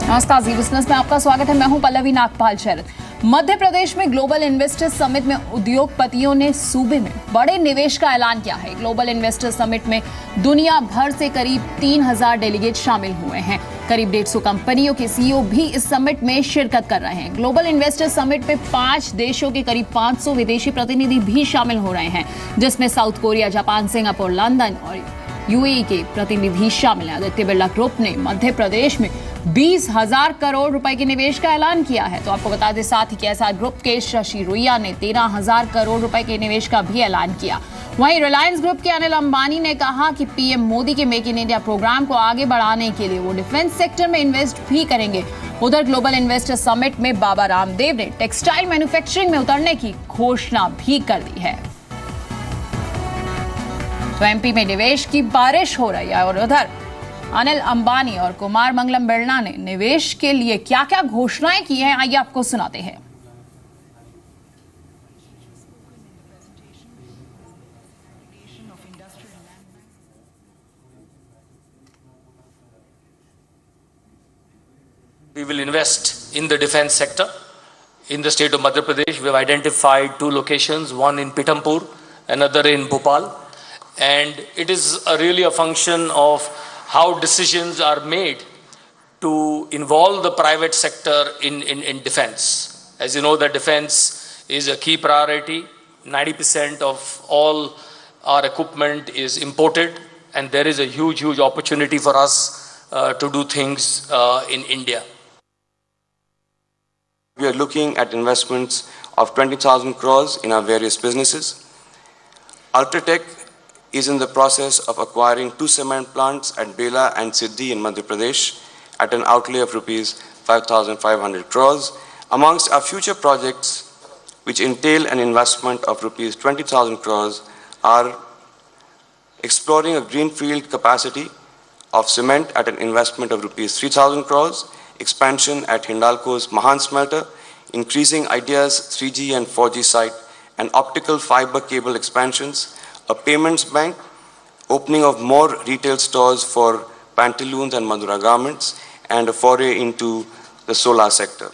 नमस्कार, जी बिजनेस में आपका स्वागत है। मैं हूं पल्लवी नागपाल शरद। मध्य प्रदेश में ग्लोबल इन्वेस्टर्स समिट में उद्योगपतियों ने सूबे में बड़े निवेश का ऐलान किया है। ग्लोबल इन्वेस्टर्स समिट में दुनिया भर से करीब 3000 डेलीगेट शामिल हुए हैं। करीब 150 कंपनियों के सीईओ भी इस समिट में शिरकत कर रहे हैं। ग्लोबल इन्वेस्टर्स समिट में 5 देशों के करीब 500 विदेशी प्रतिनिधि भी शामिल हो रहे हैं, जिसमें south Korea, Japan, Singapore, London और यूएई के प्रतिनिधि शामिल हैं। आदित्य बिरला ग्रुप ने मध्य प्रदेश में 20,000 करोड़ रुपए के निवेश का ऐलान किया है। तो आपको बता दें, साथ ही केएसआर ग्रुप के शशि रुइया ने 13,000 करोड़ रुपए के निवेश का भी ऐलान किया। वहीं रिलायंस ग्रुप के अनिल अंबानी ने कहा कि पीएम मोदी के मेक इन इंडिया प्रोग्राम को आगे बढ़ाने के लिए वो डिफेंस सेक्टर में इन्वेस्ट भी करेंगे। उधर ग्लोबल इन्वेस्टर समिट में बाबा रामदेव ने टेक्सटाइल मैन्युफैक्चरिंग में उतरने की घोषणा भी कर दी है। तो एमपी में निवेश की बारिश हो रही है और उधर अनिल अंबानी और कुमार मंगलम बिरला ने निवेश के लिए क्या क्या घोषणाएं की हैं, आइए आपको सुनाते हैं। We will invest in the defense sector. In the state of Madhya Pradesh, we have identified 2 locations, one in Pithampur, another in Bhopal. And it is really a function of how decisions are made to involve the private sector in defense. As you know, that defense is a key priority. 90% of all our equipment is imported, and there is a huge opportunity for us to do things in India. We are looking at investments of 20,000 crores in our various businesses. Ultratech is in the process of acquiring 2 cement plants at Bela and Siddhi in Madhya Pradesh at an outlay of rupees 5,500 crores. Amongst our future projects, which entail an investment of rupees 20,000 crores, are exploring a greenfield capacity of cement at an investment of rupees 3,000 crores, expansion at Hindalco's Mahan smelter, increasing Idea's 3G and 4G site, and optical fiber cable expansions, a payments bank, opening of more retail stores for pantaloons and Madura garments, and a foray into the solar sector.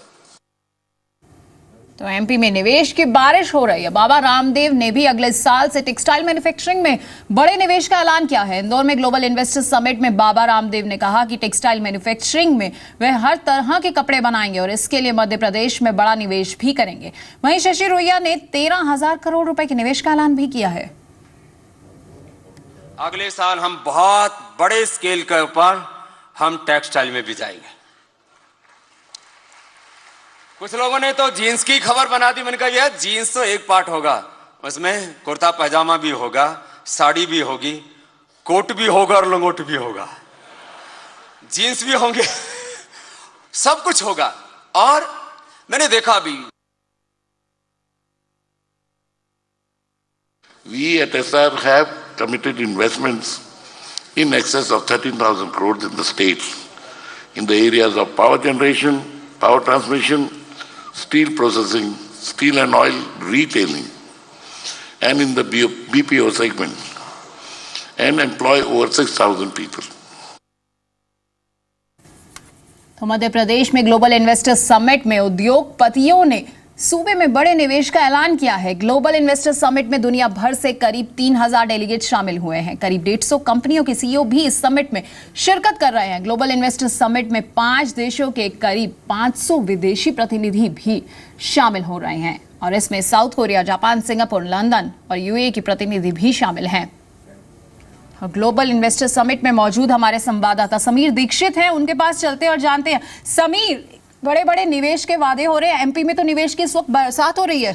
तो MP में निवेश की बारिश हो रही है। बाबा रामदेव ने भी अगले साल से टेक्सटाइल मैन्युफैक्चरिंग में बड़े निवेश का ऐलान किया है। इंदौर में ग्लोबल इन्वेस्टर्स समिट में बाबा रामदेव ने कहा कि टेक्सटाइल मैन्युफैक्चरिंग में वे हर तरह के कपड़े बनाएंगे और इसके लिए मध्य प्रदेश में बड़ा निवेश भी करेंगे। वहीं शशि रुइया ने 13,000 करोड़ रुपए के निवेश का ऐलान भी किया है। अगले साल हम बहुत बड़े स्केल के ऊपर हम टेक्सटाइल में भी जाएंगे। कुछ लोगों ने तो जीन्स की खबर बना दी। मैंने कहा यार, जीन्स तो एक पार्ट होगा, उसमें कुर्ता पैजामा भी होगा, साड़ी भी होगी, कोट भी होगा और लंगोट भी होगा, जीन्स भी होंगे, सब कुछ होगा। और मैंने देखा भी, we at SR have committed investments in excess of 13,000 crores in the state in the areas of power generation, power transmission, steel processing, steel and oil retailing, and in the BPO segment, and employ over 6,000 people. तो मध्य प्रदेश में global investors summit में उद्योगपतियों ने सूबे में बड़े निवेश का ऐलान किया है। ग्लोबल इन्वेस्टर्स समिट में दुनिया भर से करीब 3000 डेलीगेट शामिल हुए हैं। करीब 150 कंपनियों के सीईओ भी इस समिट में शिरकत कर रहे हैं। ग्लोबल इन्वेस्टर्स समिट में 5 देशों के करीब 500 विदेशी प्रतिनिधि भी शामिल हो रहे हैं और इसमें south Korea, Japan, Singapore, London और यूएई के प्रतिनिधि भी शामिल हैं। ग्लोबल इन्वेस्टर समिट में मौजूद हमारे संवाददाता समीर दीक्षित हैं, उनके पास चलते और जानते हैं। समीर, बड़े बड़े निवेश के वादे हो रहे हैं, एमपी में तो निवेश की इस वक्त बरसात हो रही है।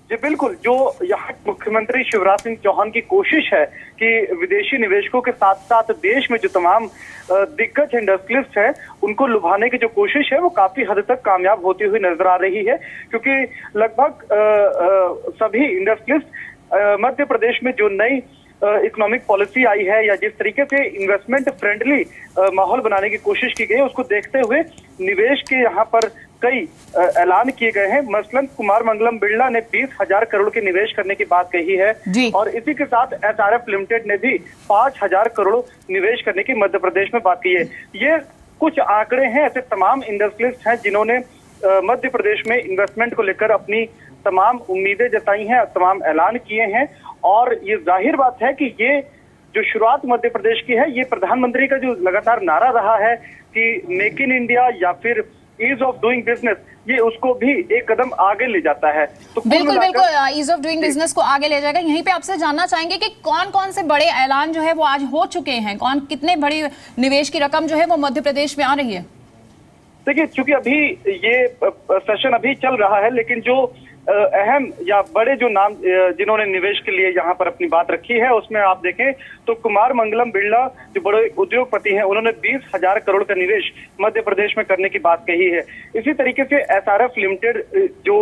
जी बिल्कुल, जो यहाँ मुख्यमंत्री शिवराज सिंह चौहान की कोशिश है कि विदेशी निवेशकों के साथ साथ देश में जो तमाम दिग्गज इंडस्ट्रियलिस्ट हैं उनको लुभाने की जो कोशिश है वो काफी हद तक कामयाब होती हुई नजर आ रही है, क्योंकि लगभग सभी इंडस्ट्रियलिस्ट मध्य प्रदेश में जो नई इकोनॉमिक पॉलिसी आई है या जिस तरीके से इन्वेस्टमेंट फ्रेंडली माहौल बनाने की कोशिश की गई है उसको देखते हुए निवेश के यहाँ पर कई ऐलान किए गए हैं। मसलन कुमार मंगलम बिरला ने 20,000 करोड़ के निवेश करने की बात कही है और इसी के साथ SRF लिमिटेड ने भी 5,000 करोड़ निवेश करने की मध्य प्रदेश में बात की है। ये कुछ आंकड़े हैं, ऐसे तमाम इंडस्ट्रियलिस्ट हैं जिन्होंने मध्य प्रदेश में इन्वेस्टमेंट को लेकर अपनी तमाम उम्मीदें जताई हैं, तमाम ऐलान किए हैं। और ये जाहिर बात है कि ये जो शुरुआत मध्य प्रदेश की है, ये प्रधानमंत्री का जो लगातार नारा रहा है कि मेक इन इंडिया या फिर ईज ऑफ डूइंग बिजनेस, ये उसको भी एक कदम आगे ले जाता है। तो बिल्कुल बिल्कुल ईज ऑफ डूइंग बिजनेस को आगे ले जाएगा। यहीं पे आपसे जानना चाहेंगे कि कौन कौन से बड़े ऐलान जो है वो आज हो चुके हैं, कितने बड़ी निवेश की रकम जो है वो मध्य प्रदेश में आ रही है? देखिए, चूंकि अभी ये सेशन अभी चल रहा है, लेकिन जो अहम या बड़े जो नाम जिन्होंने निवेश के लिए यहाँ पर अपनी बात रखी है, उसमें आप देखें तो कुमार मंगलम बिरला जो बड़े उद्योगपति हैं, उन्होंने 20,000 करोड़ का निवेश मध्य प्रदेश में करने की बात कही है। इसी तरीके से SRF लिमिटेड जो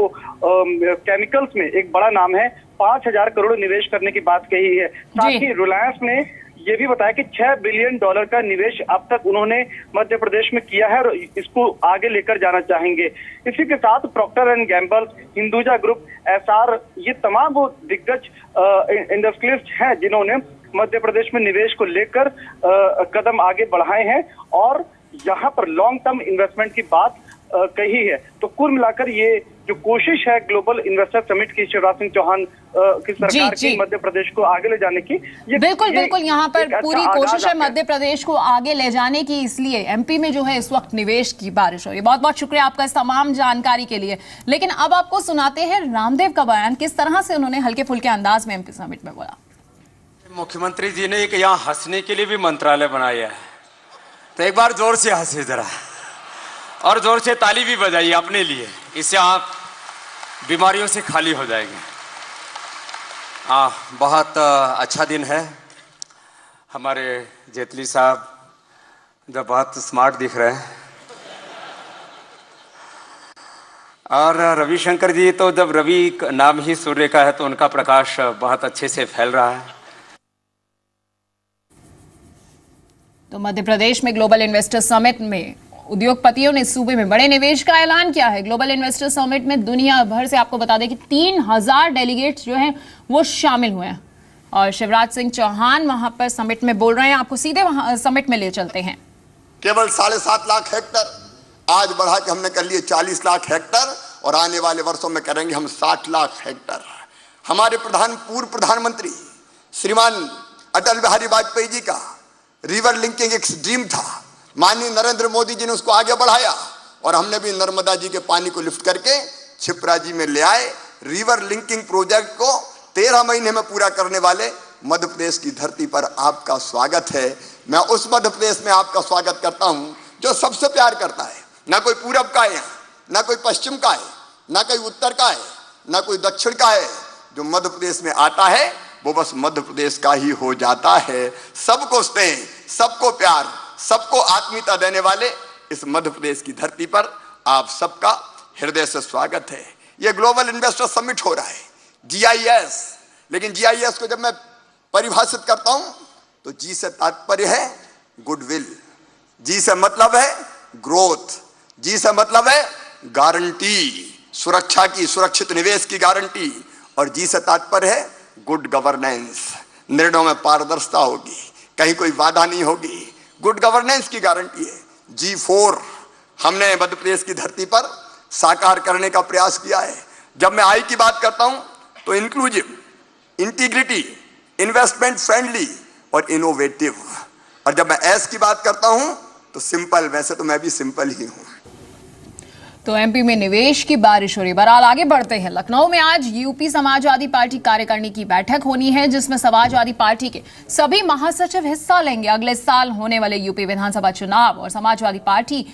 केमिकल्स में एक बड़ा नाम है, 5,000 करोड़ निवेश करने की बात कही है। साथ ही रिलायंस ने ये भी बताया कि $6 बिलियन का निवेश अब तक उन्होंने मध्य प्रदेश में किया है और इसको आगे लेकर जाना चाहेंगे। इसी के साथ Procter and Gamble, Hinduja group, SR, ये तमाम वो दिग्गज इंडस्ट्रियलिस्ट हैं जिन्होंने मध्य प्रदेश में निवेश को लेकर कदम आगे बढ़ाए हैं और यहाँ पर लॉन्ग टर्म इन्वेस्टमेंट की बात कही है। तो कुल मिलाकर ये जो कोशिश है ग्लोबल इन्वेस्टर समिट की, शिवराज सिंह चौहान की सरकार की मध्य प्रदेश को आगे ले जाने की, ये बिल्कुल यहाँ पर पूरी कोशिश है मध्य प्रदेश को आगे ले जाने की। इसलिए MP में जो है इस वक्त निवेश की बारिश हो रही है। बहुत बहुत शुक्रिया आपका इस तमाम जानकारी के लिए। लेकिन अब आपको सुनाते हैं रामदेव का बयान, किस तरह से उन्होंने हल्के फुल्के अंदाज में MP समिट में बोला। मुख्यमंत्री जी ने एक यहाँ हंसने के लिए भी मंत्रालय बनाया है, तो एक बार जोर से हंसे जरा और जोर से ताली भी बजाइए अपने लिए, इससे आप बीमारियों से खाली हो जाएंगे। बहुत अच्छा दिन है। हमारे जेटली साहब जब बहुत स्मार्ट दिख रहे हैं और रविशंकर जी तो जब रवि नाम ही सूर्य का है तो उनका प्रकाश बहुत अच्छे से फैल रहा है। तो मध्य प्रदेश में ग्लोबल इन्वेस्टर समिट में उद्योगपतियों ने सूबे में बड़े निवेश का ऐलान किया है। ग्लोबल इन्वेस्टर समिट में दुनिया भर से, आपको बता दें कि 3,000 डेलीगेट्स जो हैं वो शामिल हुए हैं और शिवराज सिंह चौहान वहां पर समिट में बोल रहे हैं। आपको सीधे वहां समिट में ले चलते हैं। केवल 7.5 लाख हेक्टर आज बढ़ा के हमने कर लिए 40 लाख हेक्टर और आने वाले वर्षों में करेंगे हम 60 लाख हेक्टर। हमारे पूर्व प्रधानमंत्री श्रीमान अटल बिहारी वाजपेयी जी का रिवर लिंकिंग एक ड्रीम था। माननीय नरेंद्र मोदी जी ने उसको आगे बढ़ाया और हमने भी नर्मदा जी के पानी को लिफ्ट करके छिपरा जी में ले आए। रिवर लिंकिंग प्रोजेक्ट को 13 महीने में पूरा करने वाले मध्य प्रदेश की धरती पर आपका स्वागत है। मैं उस मध्य प्रदेश में आपका स्वागत करता हूं जो सबसे प्यार करता है। ना कोई पूरब का है, ना कोई पश्चिम का है, ना कोई उत्तर का है, ना कोई दक्षिण का है। जो मध्य प्रदेश में आता है वो बस मध्य प्रदेश का ही हो जाता है। सबको स्नेह, सबको प्यार, सबको आत्मीयता देने वाले इस मध्य प्रदेश की धरती पर आप सबका हृदय से स्वागत है। यह ग्लोबल इन्वेस्टर समिट हो रहा है, GIS। लेकिन GIS को जब मैं परिभाषित करता हूं तो G से तात्पर्य है गुडविल, G से मतलब है ग्रोथ, G से मतलब है गारंटी, सुरक्षा की, सुरक्षित निवेश की गारंटी, और G से तात्पर्य है गुड गवर्नेंस, निर्णयों में पारदर्शिता होगी, कहीं कोई वादा नहीं होगी, गुड गवर्नेंस की गारंटी है। G4 हमने मध्य प्रदेश की धरती पर साकार करने का प्रयास किया है। जब मैं I की बात करता हूं तो इंक्लूसिव, इंटीग्रिटी, इन्वेस्टमेंट फ्रेंडली और इनोवेटिव, और जब मैं S की बात करता हूं तो सिंपल। वैसे तो मैं भी सिंपल ही हूं। तो MP में निवेश की बारिश हो रही। बहरहाल आगे बढ़ते हैं। लखनऊ में आज UP समाजवादी पार्टी कार्यकारिणी की बैठक होनी है जिसमें समाजवादी पार्टी के सभी महासचिव हिस्सा लेंगे। अगले साल होने वाले UP विधानसभा चुनाव और समाजवादी पार्टी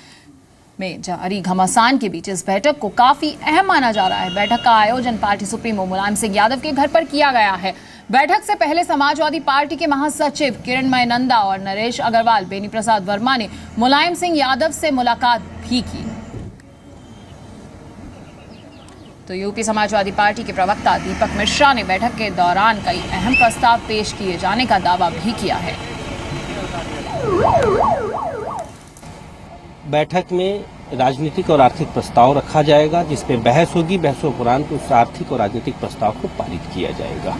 में जारी घमासान के बीच इस बैठक को काफी अहम माना जा रहा है। बैठक का आयोजन पार्टी सुप्रीमो मुलायम सिंह यादव के घर पर किया गया है। बैठक से पहले समाजवादी पार्टी के महासचिव किरणमय नंदा और नरेश अग्रवाल, बेनी प्रसाद वर्मा ने मुलायम सिंह यादव से मुलाकात भी की। तो UP समाजवादी पार्टी के प्रवक्ता दीपक मिश्रा ने बैठक के दौरान कई अहम प्रस्ताव पेश किए जाने का दावा भी किया है। बैठक में राजनीतिक और आर्थिक प्रस्ताव रखा जाएगा जिसमें बहस होगी। बहसों उपरांत उस आर्थिक और राजनीतिक प्रस्ताव को पारित किया जाएगा।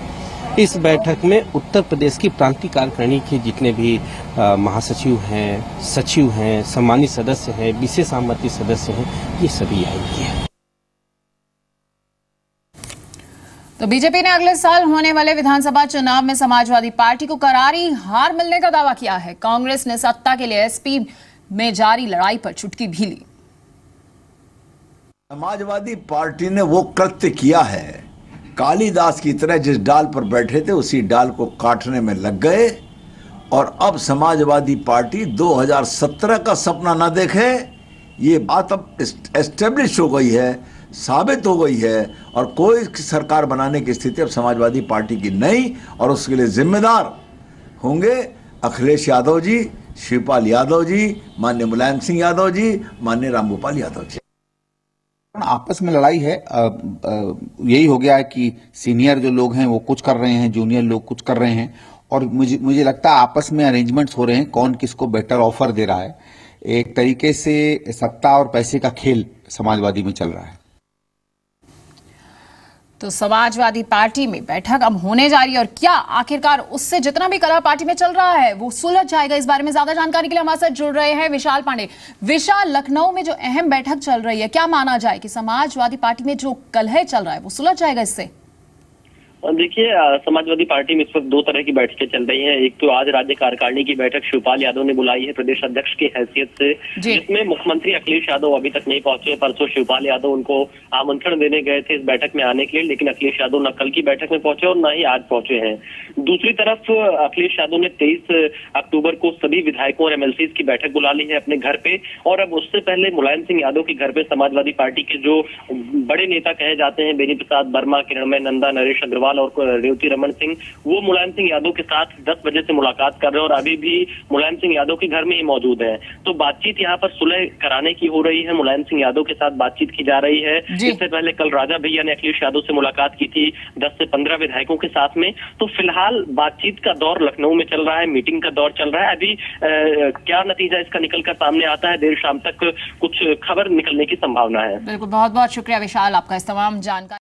इस बैठक में उत्तर प्रदेश की प्रांतीय कार्यकारिणी के जितने भी महासचिव हैं, सचिव हैं, सम्मानित सदस्य हैं, विशेष सहमति सदस्य हैं, ये सभी आएंगे। तो बीजेपी ने अगले साल होने वाले विधानसभा चुनाव में समाजवादी पार्टी को करारी हार मिलने का दावा किया है। कांग्रेस ने सत्ता के लिए एसपी में जारी लड़ाई पर चुटकी भी ली। समाजवादी पार्टी ने वो कृत्य किया है, कालिदास की तरह जिस डाल पर बैठे थे उसी डाल को काटने में लग गए, और अब समाजवादी पार्टी 2017 का सपना ना देखे, ये बात अब एस्टेब्लिश हो गई है, साबित हो गई है, और कोई सरकार बनाने की स्थिति अब समाजवादी पार्टी की नहीं, और उसके लिए जिम्मेदार होंगे अखिलेश यादव जी, शिवपाल यादव जी, माननीय मुलायम सिंह यादव जी, माननीय रामगोपाल यादव जी। आपस में लड़ाई है, यही हो गया है कि सीनियर जो लोग हैं वो कुछ कर रहे हैं, जूनियर लोग कुछ कर रहे हैं, और मुझे लगता है आपस में अरेंजमेंट्स हो रहे हैं, कौन किसको बेटर ऑफर दे रहा है। एक तरीके से सत्ता और पैसे का खेल समाजवादी में चल रहा है। तो समाजवादी पार्टी में बैठक अब होने जा रही है, और क्या आखिरकार उससे जितना भी कलह पार्टी में चल रहा है वो सुलझ जाएगा? इस बारे में ज्यादा जानकारी के लिए हमारे साथ जुड़ रहे हैं विशाल पांडे। विशाल, लखनऊ में जो अहम बैठक चल रही है, क्या माना जाए कि समाजवादी पार्टी में जो कलह चल रहा है वो सुलझ जाएगा इससे? देखिए, समाजवादी पार्टी में इस वक्त दो तरह की बैठकें चल रही हैं। एक तो आज राज्य कार्यकारिणी की बैठक शिवपाल यादव ने बुलाई है प्रदेश अध्यक्ष की हैसियत से, जिसमें मुख्यमंत्री अखिलेश यादव अभी तक नहीं पहुंचे। परसों शिवपाल यादव उनको आमंत्रण देने गए थे इस बैठक में आने के लिए, लेकिन अखिलेश यादव न कल की बैठक में पहुंचे और न ही आज पहुंचे हैं। दूसरी तरफ अखिलेश यादव ने 23 अक्टूबर को सभी विधायकों और एमएलसीज की बैठक बुला ली है अपने घर पे, और अब उससे पहले मुलायम सिंह यादव के घर पे समाजवादी पार्टी के जो बड़े नेता कहे जाते हैं, बेनी प्रसाद वर्मा, किरणमय नंदा, नरेश अग्रवाल और रेवती रमन सिंह, वो मुलायम सिंह यादव के साथ 10 बजे से मुलाकात कर रहे हैं और अभी भी मुलायम सिंह यादव के घर में ही मौजूद हैं। तो बातचीत यहाँ पर सुलह कराने की हो रही है, मुलायम सिंह यादव के साथ बातचीत की जा रही है। इससे पहले कल राजा भैया ने अखिलेश यादव से मुलाकात की थी 10 से 15 विधायकों के साथ में। तो फिलहाल बातचीत का दौर लखनऊ में चल रहा है, मीटिंग का दौर चल रहा है। अभी क्या नतीजा इसका निकलकर सामने आता है, देर शाम तक कुछ खबर निकलने की संभावना है। बिल्कुल, बहुत बहुत शुक्रिया विशाल आपका इस तमाम जानकारी।